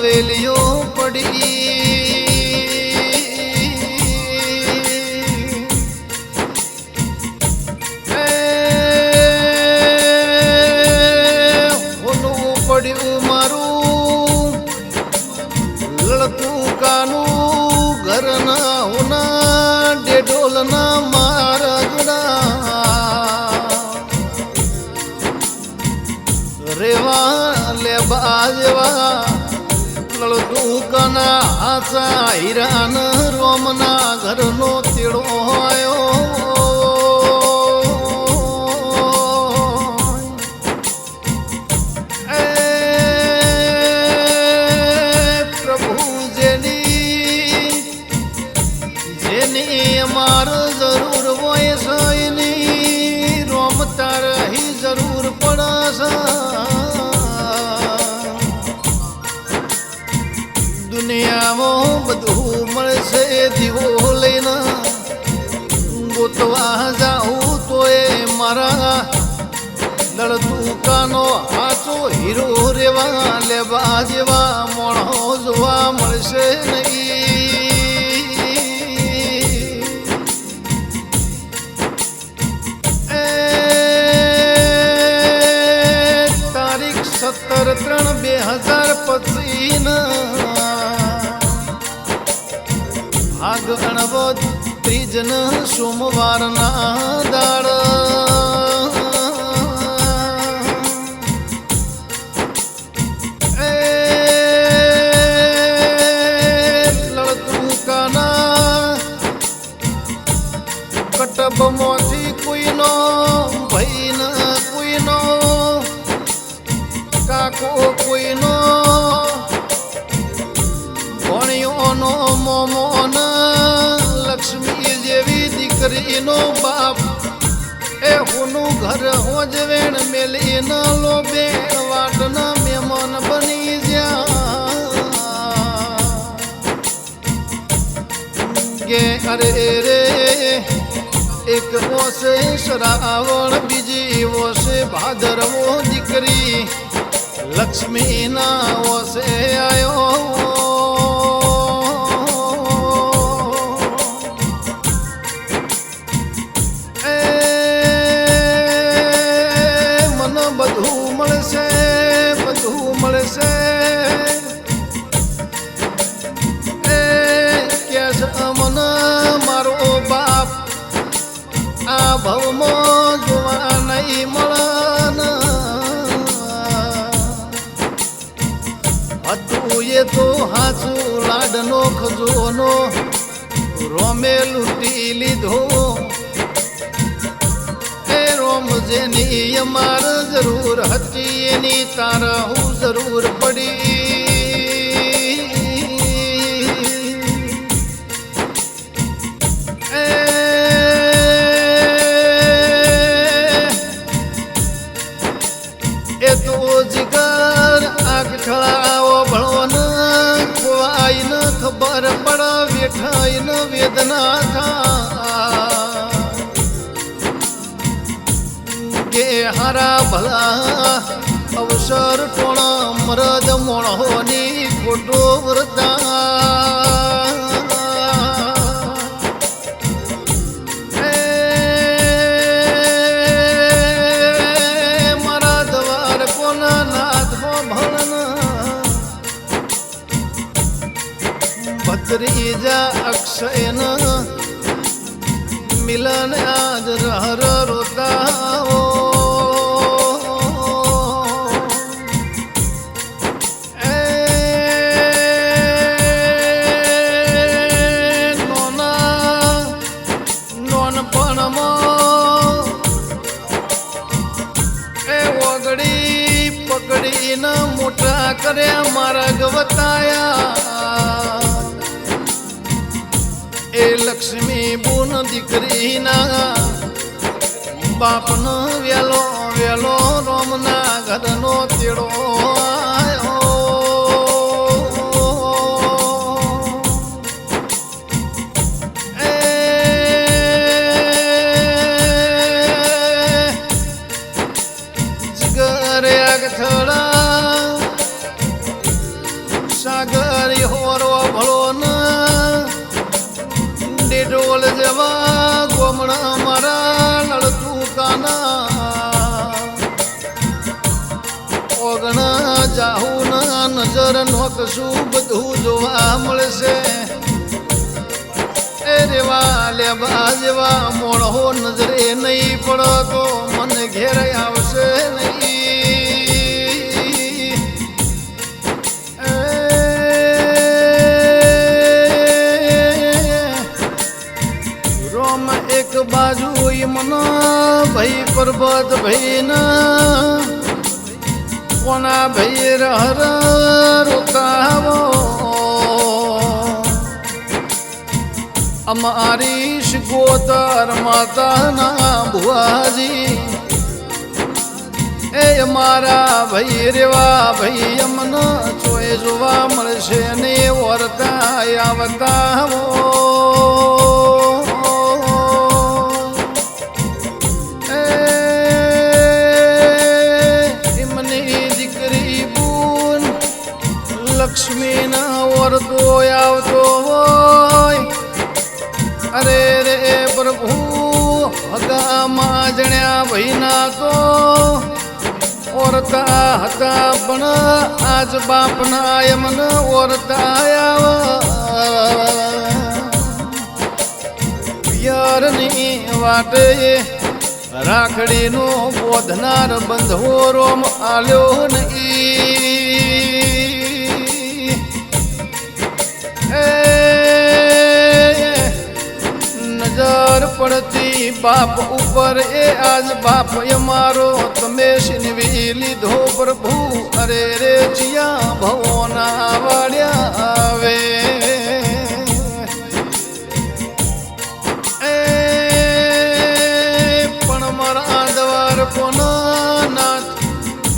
હવેલીઓ પડી હોનું પડ્યું મારું લડતું કાનું ઘરના હોના ડેઢોલના મારગડા રેવા લેબા જેવા લડુકના આચા હીરાન રોમના ઘરનો તેડો આવ્યો એ પ્રભુ જેની અમાર જરૂર હોય છે એની રોમ તારહી જરૂર પડશે દુનિયામાં બધું મળશે દીવો લઈને ગોતવા જાઉં તો એ મારા લડતુકાનો હાચો હીરો રેવા લેવા જેવા મોણો જોવા મળશે નહીં તારીખ 17/3/2025 ભાગ અણવદ ત્રીજન સોમવારના દાડ એ લડતુકાના કટબમાંથી કોઈનો ભાઈ ન કોઈનો કાકો કોઈનો ભણ્યોનો મોમોન લક્ષ્મી જેવી દીકરીનો બાપ એ હુનું ઘર હોજવેણ મેલી ન લોબે વાટના મહેમાન બની જ્યાં ગે અરે રે એક ઓસે શ્રાવણ બીજી ઓસે ભાદરવો દીકરી લક્ષ્મી ના ઓસે આયો મળશે એ કે મન મારો બાપ આ ભવમાં જોવા નહીં મળન હતું એ તો હાચું લાડનો ખજોનો રોમે લૂંટી લીધો રોમ જેની અમાર જરૂર હતી એની તાર હું જરૂર પડી એ તો જીગર આગ ઠળાવો ભણો ન ખોવાઈ ન ખબર પડ બેઠાઈ ન વેદના થા કે હારા ભલા અવસર ટોણા મરદ મોણોની ખોટો વ્રતા મારા દ્વાર કોના નાથમાં ભણન ત્રીજા અક્ષયન મિલન આજ રહર રોતાઓ મોટા કર્યા મારા ગવતાયા એ લક્ષ્મી બુન દીકરીના બાપનો વેલો વેલો રોમના ઘરનો તેડો આયો જગરે આગથળા સાગરી હોરો ભળો ન ડેડોલ જેવા ગોમણા મારા લડતું કાના ઓગણા જાહુ ના નજર નોકશું બધું જોવા મળશે એ રેવા લેવા જેવા મોણો નજરે નહીં પડતો મને ઘેર આવશે નહીં એક બાજુ મના ભાઈ પરબત ભાઈ ના કોના ભાઈ રહર રોકાવો અમારી શિકોતર માતાના ભુવાજી એ અમારા ભાઈ રેવા ભાઈ અમને ચોય જોવા મળશે ને વર્તા આવતા લક્ષ્મી ના વરતો આવતો હોય અરે રે પ્રભુ હગામાં જણ્યા ભાઈના તો ઓરતા હતા પણ આજ બાપના એમને ઓરતા પિયરની વાટે રાખડીનો બોધનાર બંધો રોમ આલ્યો નહીં નજર પડતી બાપ ઉપર એ આજ બાપ અમારો તમે છીનવી લીધો પ્રભુ અરે રે જીયા ભવોના વાળ્યા આવે પણ મારા દ્વાર કોના નાથ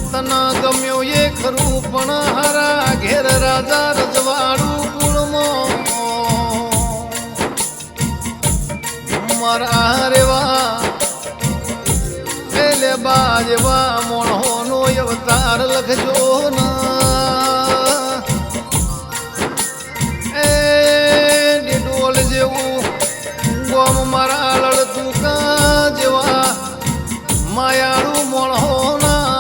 તના ગમ્યો એ ખરું પણ હારા ઘેર રાજા રજવાડું મારા રેવા એલે બાજવા મોણોનો અવતાર લખજો ના એ ડેડોલ જેવું ગોમ મારા લડતું કા જેવા માયાળું મોણોના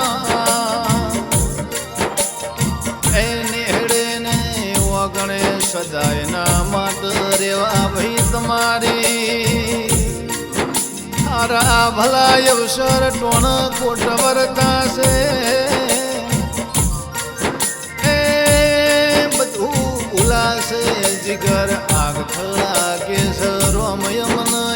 એને હેડે ને વગણે સદાય ના માત રેવા ભાઈ તમારી તારા ભલા અવસર ટોણ કોટ વરતાશે એ બધું ભૂલાશે જીગર આગ થળા કેસર રોમય મન